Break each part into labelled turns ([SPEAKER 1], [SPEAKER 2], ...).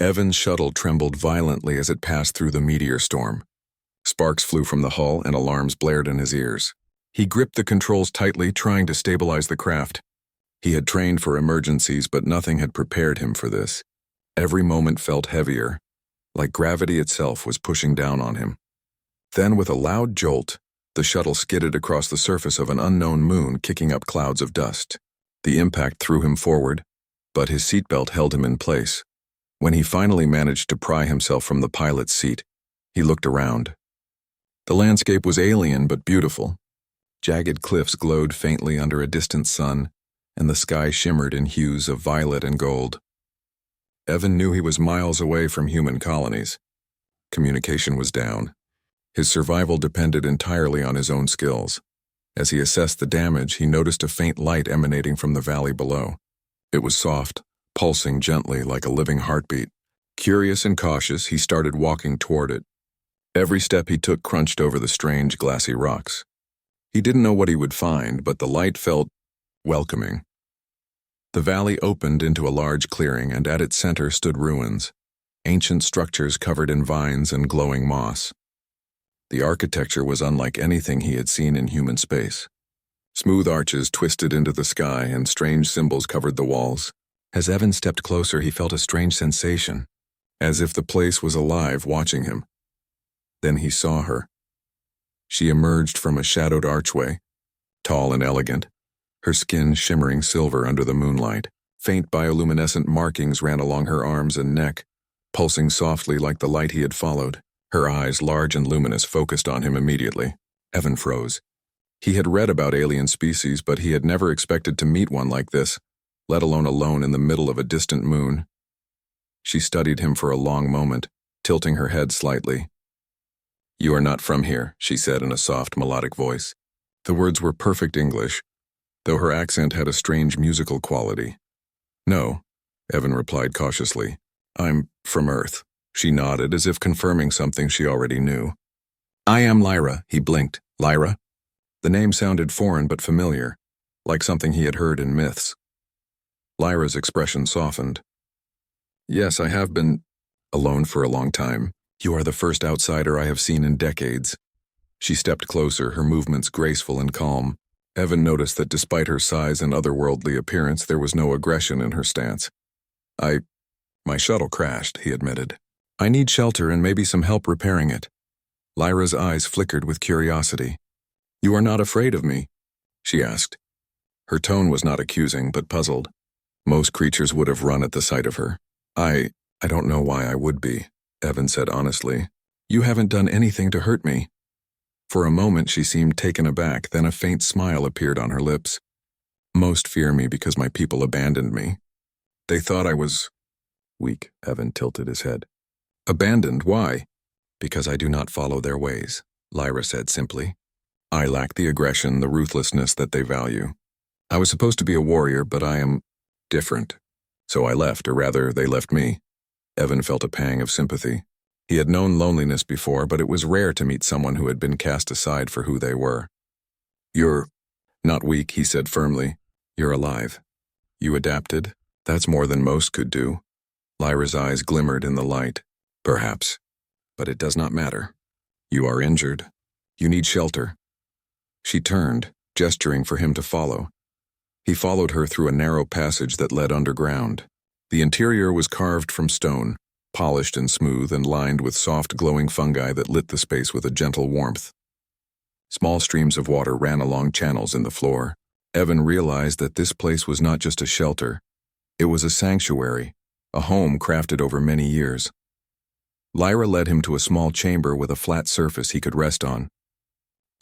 [SPEAKER 1] Evan's shuttle trembled violently as it passed through the meteor storm. Sparks flew from the hull and alarms blared in his ears. He gripped the controls tightly, trying to stabilize the craft. He had trained for emergencies, but nothing had prepared him for this. Every moment felt heavier, like gravity itself was pushing down on him. Then, with a loud jolt, the shuttle skidded across the surface of an unknown moon, kicking up clouds of dust. The impact threw him forward, but his seatbelt held him in place. When he finally managed to pry himself from the pilot's seat, he looked around. The landscape was alien but beautiful. Jagged cliffs glowed faintly under a distant sun, and the sky shimmered in hues of violet and gold. Evan knew he was miles away from human colonies. Communication was down. His survival depended entirely on his own skills. As he assessed the damage, he noticed a faint light emanating from the valley below. It was soft, pulsing gently like a living heartbeat. Curious and cautious, he started walking toward it. Every step he took crunched over the strange, glassy rocks. He didn't know what he would find, but the light felt welcoming. The valley opened into a large clearing, and at its center stood ruins, ancient structures covered in vines and glowing moss. The architecture was unlike anything he had seen in human space. Smooth arches twisted into the sky, and strange symbols covered the walls. As Evan stepped closer, he felt a strange sensation, as if the place was alive, watching him. Then he saw her. She emerged from a shadowed archway, tall and elegant, her skin shimmering silver under the moonlight. Faint bioluminescent markings ran along her arms and neck, pulsing softly like the light he had followed. Her eyes, large and luminous, focused on him immediately. Evan froze. He had read about alien species, but he had never expected to meet one like this, let alone alone in the middle of a distant moon. She studied him for a long moment, tilting her head slightly. "You are not from here," she said in a soft, melodic voice. The words were perfect English, though her accent had a strange musical quality. "No," Evan replied cautiously. "I'm from Earth." She nodded, as if confirming something she already knew. "I am Lyra," he blinked. "Lyra?" The name sounded foreign but familiar, like something he had heard in myths. Lyra's expression softened. "Yes, I have been alone for a long time. You are the first outsider I have seen in decades." She stepped closer, her movements graceful and calm. Evan noticed that despite her size and otherworldly appearance, there was no aggression in her stance. My shuttle crashed," he admitted. "I need shelter and maybe some help repairing it." Lyra's eyes flickered with curiosity. "You are not afraid of me?" she asked. Her tone was not accusing, but puzzled. Most creatures would have run at the sight of her. I don't know why I would be," Evan said honestly. "You haven't done anything to hurt me." For a moment she seemed taken aback, then a faint smile appeared on her lips. "Most fear me because my people abandoned me. They thought I was weak," Evan tilted his head. "Abandoned? Why?" "Because I do not follow their ways," Lyra said simply. "I lack the aggression, the ruthlessness that they value. I was supposed to be a warrior, but I am different. So I left, or rather, they left me." Evan felt a pang of sympathy. He had known loneliness before, but it was rare to meet someone who had been cast aside for who they were. "You're not weak," he said firmly. "You're alive. You adapted. That's more than most could do." Lyra's eyes glimmered in the light. "Perhaps. But it does not matter. You are injured. You need shelter." She turned, gesturing for him to follow. He followed her through a narrow passage that led underground. The interior was carved from stone, polished and smooth, and lined with soft, glowing fungi that lit the space with a gentle warmth. Small streams of water ran along channels in the floor. Evan realized that this place was not just a shelter. It was a sanctuary, a home crafted over many years. Lyra led him to a small chamber with a flat surface he could rest on.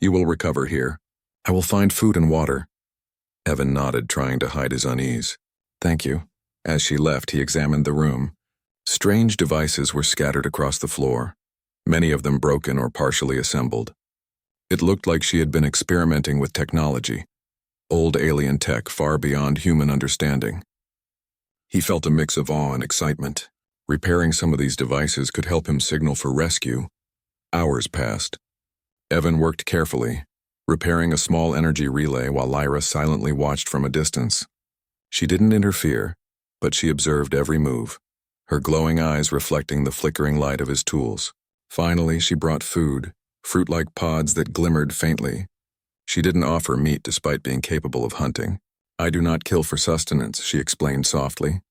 [SPEAKER 1] "You will recover here. I will find food and water." Evan nodded, trying to hide his unease. "Thank you." As she left, he examined the room. Strange devices were scattered across the floor, many of them broken or partially assembled. It looked like she had been experimenting with technology, old alien tech far beyond human understanding. He felt a mix of awe and excitement. Repairing some of these devices could help him signal for rescue. Hours passed. Evan worked carefully, repairing a small energy relay while Lyra silently watched from a distance. She didn't interfere, but she observed every move. her glowing eyes reflecting the flickering light of his tools. Finally, she brought food, fruit-like pods that glimmered faintly. She didn't offer meat despite being capable of hunting. "I do not kill for sustenance," she explained softly.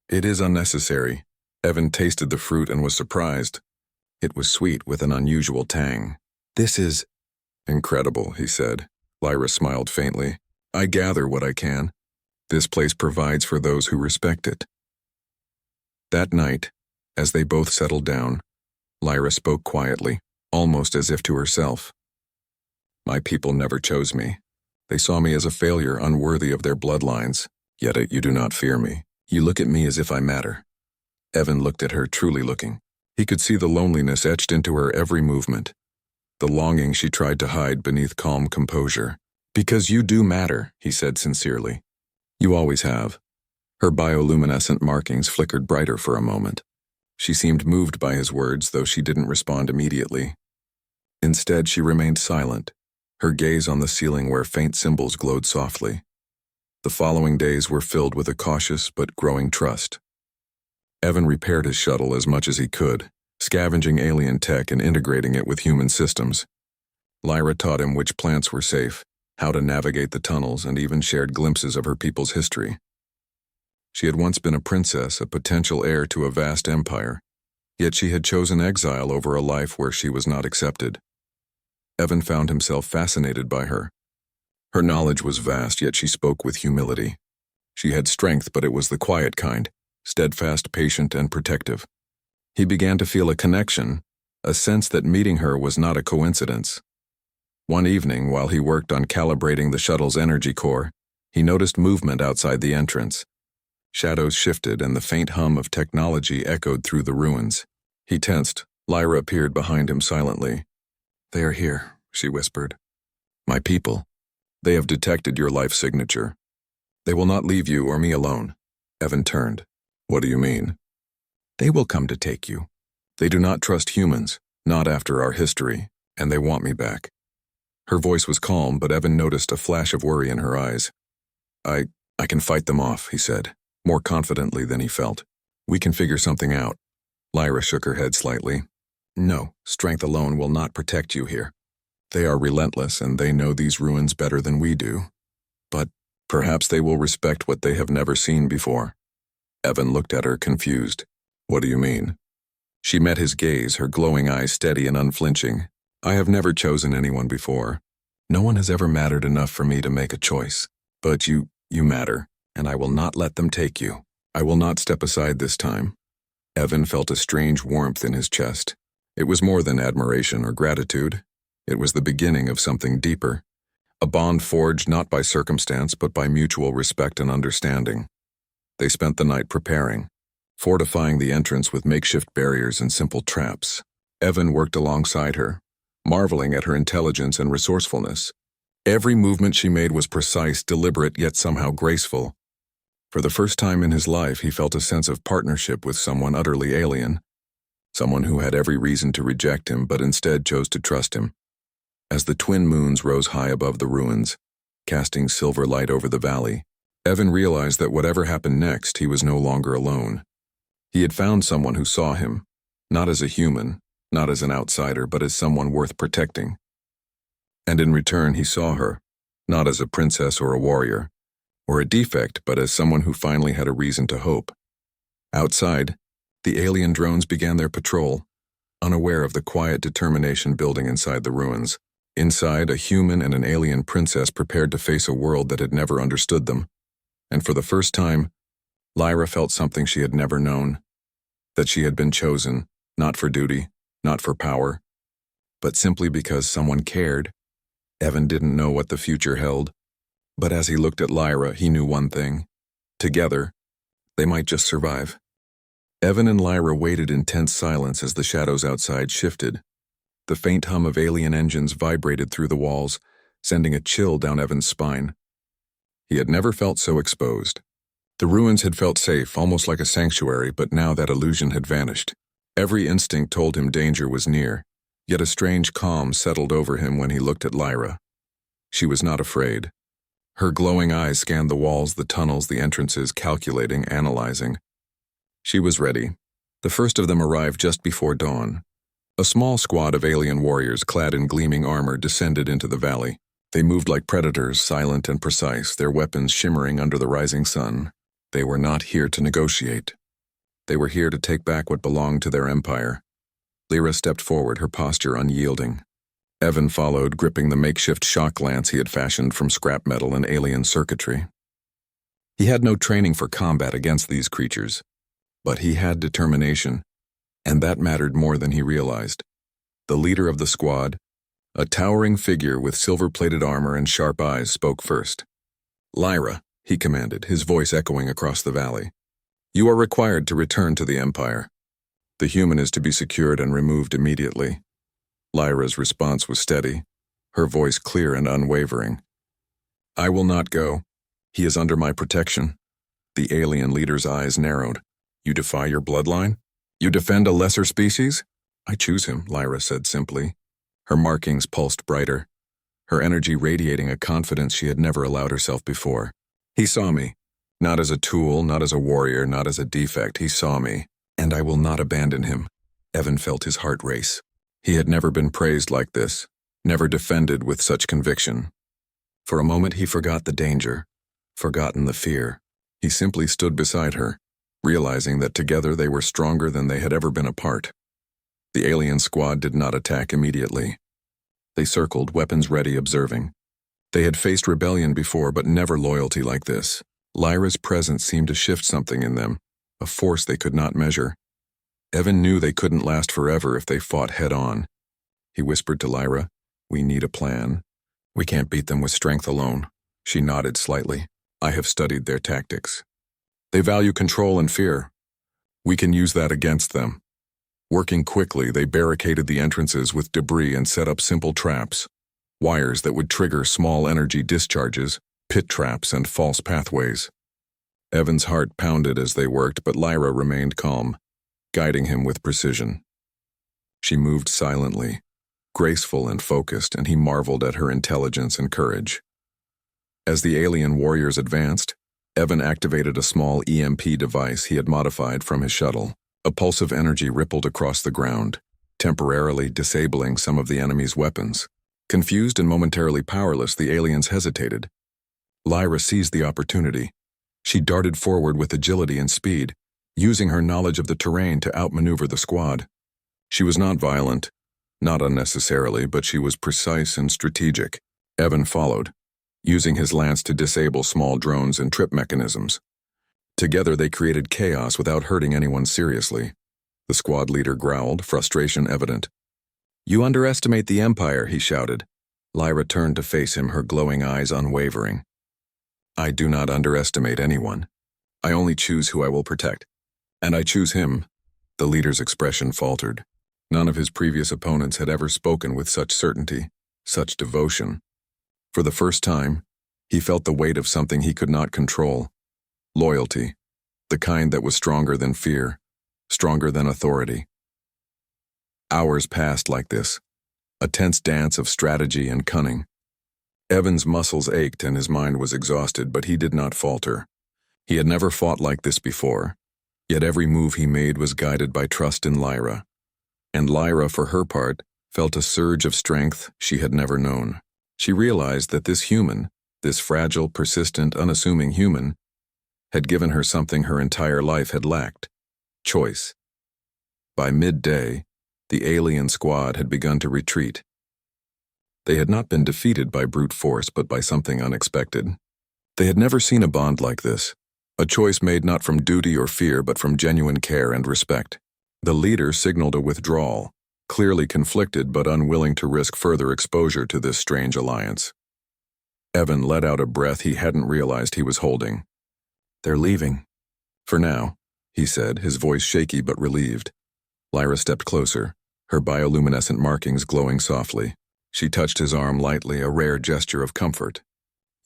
[SPEAKER 1] "It is unnecessary." Evan tasted the fruit and was surprised. It was sweet with an unusual tang. "This is incredible," he said. Lyra smiled faintly. "I gather what I can. This place provides for those who respect it." That night, as they both settled down, Lyra spoke quietly, almost as if to herself. "My people never chose me. They saw me as a failure unworthy of their bloodlines, yet you do not fear me. You look at me as if I matter." Evan looked at her, truly looking. He could see the loneliness etched into her every movement, the longing she tried to hide beneath calm composure. "Because you do matter," he said sincerely. "You always have." Her bioluminescent markings flickered brighter for a moment. She seemed moved by his words, though she didn't respond immediately. Instead, she remained silent, her gaze on the ceiling where faint symbols glowed softly. The following days were filled with a cautious but growing trust. Evan repaired his shuttle as much as he could, scavenging alien tech and integrating it with human systems. Lyra taught him which plants were safe, how to navigate the tunnels, and even shared glimpses of her people's history. She had once been a princess, a potential heir to a vast empire, yet she had chosen exile over a life where she was not accepted. Evan found himself fascinated by her. Her knowledge was vast, yet she spoke with humility. She had strength, but it was the quiet kind, steadfast, patient, and protective. He began to feel a connection, a sense that meeting her was not a coincidence. One evening, while he worked on calibrating the shuttle's energy core, he noticed movement outside the entrance. Shadows shifted, and the faint hum of technology echoed through the ruins. He tensed. Lyra appeared behind him silently. "They are here," she whispered. "My people. They have detected your life signature. They will not leave you or me alone." Evan turned. "What do you mean?" "They will come to take you. They do not trust humans, not after our history, and they want me back." Her voice was calm, but Evan noticed a flash of worry in her eyes. I can fight them off," he said, more confidently than he felt. "We can figure something out." Lyra shook her head slightly. "No, strength alone will not protect you here. They are relentless, and they know these ruins better than we do. But perhaps they will respect what they have never seen before." Evan looked at her, confused. "What do you mean?" She met his gaze, her glowing eyes steady and unflinching. "I have never chosen anyone before. No one has ever mattered enough for me to make a choice. But you matter, and I will not let them take you. I will not step aside this time." Evan felt a strange warmth in his chest. It was more than admiration or gratitude. It was the beginning of something deeper, a bond forged not by circumstance but by mutual respect and understanding. They spent the night preparing, fortifying the entrance with makeshift barriers and simple traps. Evan worked alongside her, marveling at her intelligence and resourcefulness. Every movement she made was precise, deliberate, yet somehow graceful. For the first time in his life, he felt a sense of partnership with someone utterly alien, someone who had every reason to reject him but instead chose to trust him. As the twin moons rose high above the ruins, casting silver light over the valley, Evan realized that whatever happened next, he was no longer alone. He had found someone who saw him, not as a human, not as an outsider, but as someone worth protecting. And in return, he saw her, not as a princess or a warrior, or a defect, but as someone who finally had a reason to hope. Outside, the alien drones began their patrol, unaware of the quiet determination building inside the ruins. Inside, a human and an alien princess prepared to face a world that had never understood them. And for the first time, Lyra felt something she had never known, that she had been chosen, not for duty, not for power, but simply because someone cared. Evan didn't know what the future held, but as he looked at Lyra, he knew one thing. Together, they might just survive. Evan and Lyra waited in tense silence as the shadows outside shifted. The faint hum of alien engines vibrated through the walls, sending a chill down Evan's spine. He had never felt so exposed. The ruins had felt safe, almost like a sanctuary, but now that illusion had vanished. Every instinct told him danger was near, yet a strange calm settled over him when he looked at Lyra. She was not afraid. Her glowing eyes scanned the walls, the tunnels, the entrances, calculating, analyzing. She was ready. The first of them arrived just before dawn. A small squad of alien warriors clad in gleaming armor descended into the valley. They moved like predators, silent and precise, their weapons shimmering under the rising sun. They were not here to negotiate. They were here to take back what belonged to their empire. Lyra stepped forward, her posture unyielding. Evan followed, gripping the makeshift shock lance he had fashioned from scrap metal and alien circuitry. He had no training for combat against these creatures, but he had determination, and that mattered more than he realized. The leader of the squad, a towering figure with silver-plated armor and sharp eyes, spoke first. "Lyra," he commanded, his voice echoing across the valley. "You are required to return to the Empire. The human is to be secured and removed immediately." Lyra's response was steady, her voice clear and unwavering. "I will not go. He is under my protection." The alien leader's eyes narrowed. "You defy your bloodline? You defend a lesser species?" "I choose him," Lyra said simply. Her markings pulsed brighter, her energy radiating a confidence she had never allowed herself before. "He saw me. Not as a tool, not as a warrior, not as a defect. He saw me, and I will not abandon him." Evan felt his heart race. He had never been praised like this, never defended with such conviction. For a moment he forgot the danger, forgotten the fear. He simply stood beside her, realizing that together they were stronger than they had ever been apart. The alien squad did not attack immediately. They circled, weapons ready, observing. They had faced rebellion before, but never loyalty like this. Lyra's presence seemed to shift something in them, a force they could not measure. Evan knew they couldn't last forever if they fought head-on. He whispered to Lyra, "We need a plan. We can't beat them with strength alone." She nodded slightly. "I have studied their tactics. They value control and fear. We can use that against them." Working quickly, they barricaded the entrances with debris and set up simple traps, wires that would trigger small energy discharges, pit traps, and false pathways. Evan's heart pounded as they worked, but Lyra remained calm, guiding him with precision. She moved silently, graceful and focused, and he marveled at her intelligence and courage. As the alien warriors advanced, Evan activated a small EMP device he had modified from his shuttle. A pulse of energy rippled across the ground, temporarily disabling some of the enemy's weapons. Confused and momentarily powerless, the aliens hesitated. Lyra seized the opportunity. She darted forward with agility and speed, using her knowledge of the terrain to outmaneuver the squad. She was not violent, not unnecessarily, but she was precise and strategic. Evan followed, using his lance to disable small drones and trip mechanisms. Together they created chaos without hurting anyone seriously. The squad leader growled, frustration evident. "You underestimate the Empire," he shouted. Lyra turned to face him, her glowing eyes unwavering. "I do not underestimate anyone. I only choose who I will protect. And I choose him." The leader's expression faltered. None of his previous opponents had ever spoken with such certainty, such devotion. For the first time, he felt the weight of something he could not control. Loyalty, the kind that was stronger than fear, stronger than authority. Hours passed like this, a tense dance of strategy and cunning. Evan's muscles ached and his mind was exhausted, but he did not falter. He had never fought like this before, yet every move he made was guided by trust in Lyra. And Lyra, for her part, felt a surge of strength she had never known. She realized that this human, this fragile, persistent, unassuming human, had given her something her entire life had lacked: choice. By midday, the alien squad had begun to retreat. They had not been defeated by brute force, but by something unexpected. They had never seen a bond like this, a choice made not from duty or fear, but from genuine care and respect. The leader signaled a withdrawal, clearly conflicted but unwilling to risk further exposure to this strange alliance. Evan let out a breath he hadn't realized he was holding. "They're leaving. For now," he said, his voice shaky but relieved. Lyra stepped closer, her bioluminescent markings glowing softly. She touched his arm lightly, a rare gesture of comfort.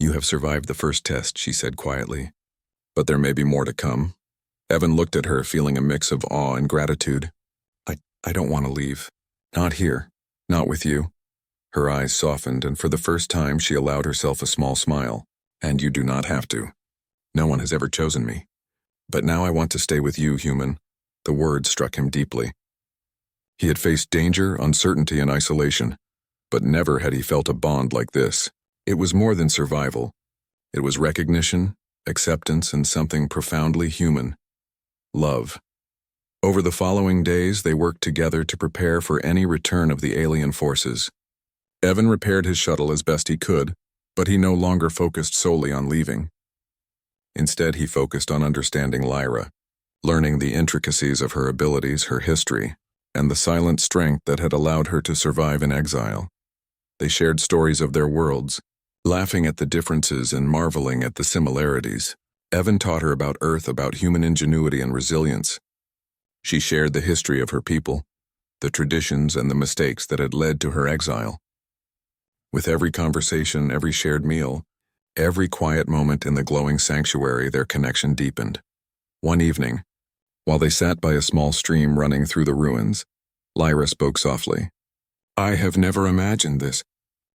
[SPEAKER 1] "You have survived the first test," she said quietly. "But there may be more to come." Evan looked at her, feeling a mix of awe and gratitude. I don't want to leave. Not here. Not with you." Her eyes softened, and for the first time she allowed herself a small smile. "And you do not have to. No one has ever chosen me. But now I want to stay with you, human. The words struck him deeply. He had faced danger, uncertainty, and isolation, but never had he felt a bond like this. It was more than survival. It was recognition, acceptance, and something profoundly human: love. Over the following days, they worked together to prepare for any return of the alien forces. Evan repaired his shuttle as best he could, but he no longer focused solely on leaving. Instead, he focused on understanding Lyra, learning the intricacies of her abilities, her history, and the silent strength that had allowed her to survive in exile. They shared stories of their worlds, laughing at the differences and marveling at the similarities. Evan taught her about Earth, about human ingenuity and resilience. She shared the history of her people, the traditions and the mistakes that had led to her exile. With every conversation, every shared meal, every quiet moment in the glowing sanctuary, their connection deepened. One evening, while they sat by a small stream running through the ruins, Lyra spoke softly. "I have never imagined this,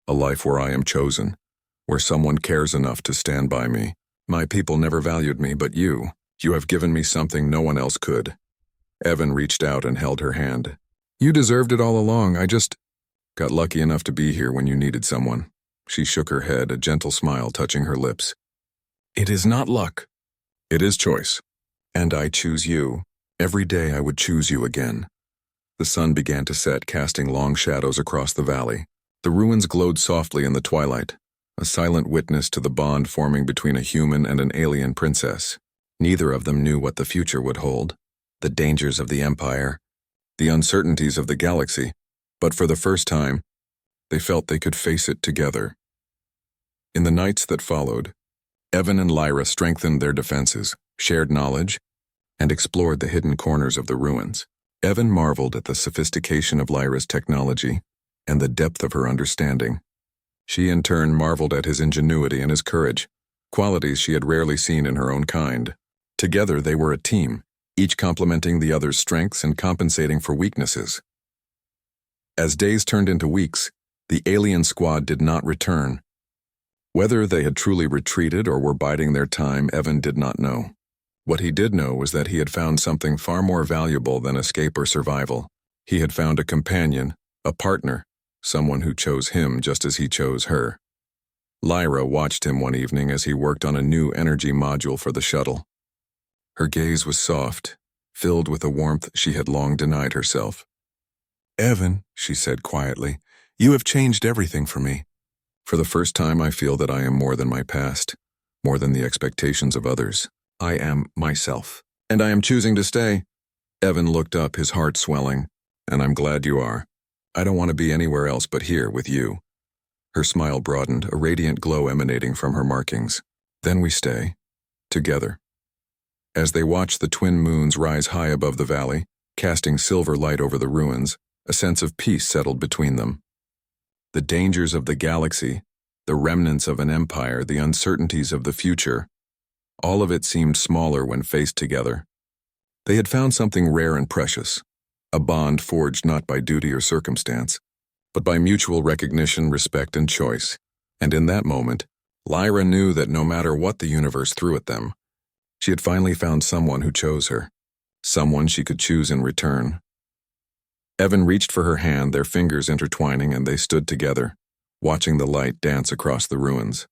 [SPEAKER 1] a life where I am chosen, where someone cares enough to stand by me. My people never valued me, but you have given me something no one else could." Evan reached out and held her hand. "You deserved it all along. I just got lucky enough to be here when you needed someone." She shook her head, a gentle smile touching her lips. "It is not luck. It is choice. And I choose you. Every day I would choose you again." The sun began to set, casting long shadows across the valley. The ruins glowed softly in the twilight, a silent witness to the bond forming between a human and an alien princess. Neither of them knew what the future would hold, the dangers of the Empire, the uncertainties of the galaxy, but for the first time, they felt they could face it together. In the nights that followed, Evan and Lyra strengthened their defenses, shared knowledge, and explored the hidden corners of the ruins. Evan marveled at the sophistication of Lyra's technology and the depth of her understanding. She in turn marveled at his ingenuity and his courage, qualities she had rarely seen in her own kind. Together they were a team, each complementing the other's strengths and compensating for weaknesses. As days turned into weeks, the alien squad did not return. Whether they had truly retreated or were biding their time, Evan did not know. What he did know was that he had found something far more valuable than escape or survival. He had found a companion, a partner, someone who chose him just as he chose her. Lyra watched him one evening as he worked on a new energy module for the shuttle. Her gaze was soft, filled with a warmth she had long denied herself. "Evan," she said quietly, "you have changed everything for me. For the first time I feel that I am more than my past, more than the expectations of others. I am myself, and I am choosing to stay." Evan looked up, his heart swelling. "And I'm glad you are. I don't want to be anywhere else but here with you." Her smile broadened, a radiant glow emanating from her markings. "Then we stay, together." As they watched the twin moons rise high above the valley, casting silver light over the ruins, a sense of peace settled between them. The dangers of the galaxy, the remnants of an empire, the uncertainties of the future, all of it seemed smaller when faced together. They had found something rare and precious, a bond forged not by duty or circumstance, but by mutual recognition, respect, and choice. And in that moment, Lyra knew that no matter what the universe threw at them, she had finally found someone who chose her, someone she could choose in return. Evan reached for her hand, their fingers intertwining, and they stood together, watching the light dance across the ruins.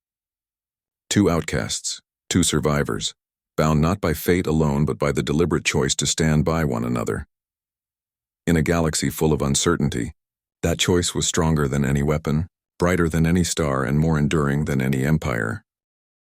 [SPEAKER 1] Two outcasts, two survivors, bound not by fate alone but by the deliberate choice to stand by one another. In a galaxy full of uncertainty, that choice was stronger than any weapon, brighter than any star, and more enduring than any empire.